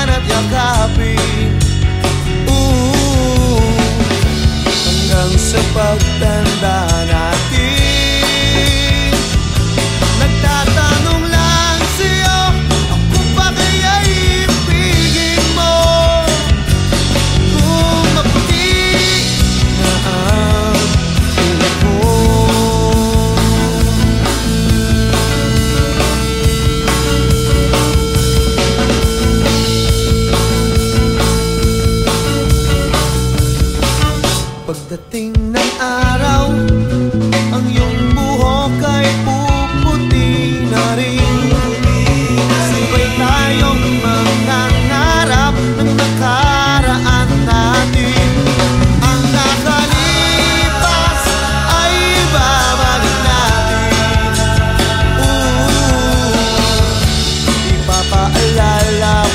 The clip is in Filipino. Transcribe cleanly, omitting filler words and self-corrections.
balikan at yakapin. Hanggang sa pagtanda natin, nagtatanong lang sa'yo, ako ba kaya'y ibigin mo? Kung maputi na ang ulat mo. Pagdating ng araw, ang iyong buhok ay puputi na rin. Sabay tayong mangangarap ng nakaraan natin. Ang nakalipas ay babalik natin. Ipapaalala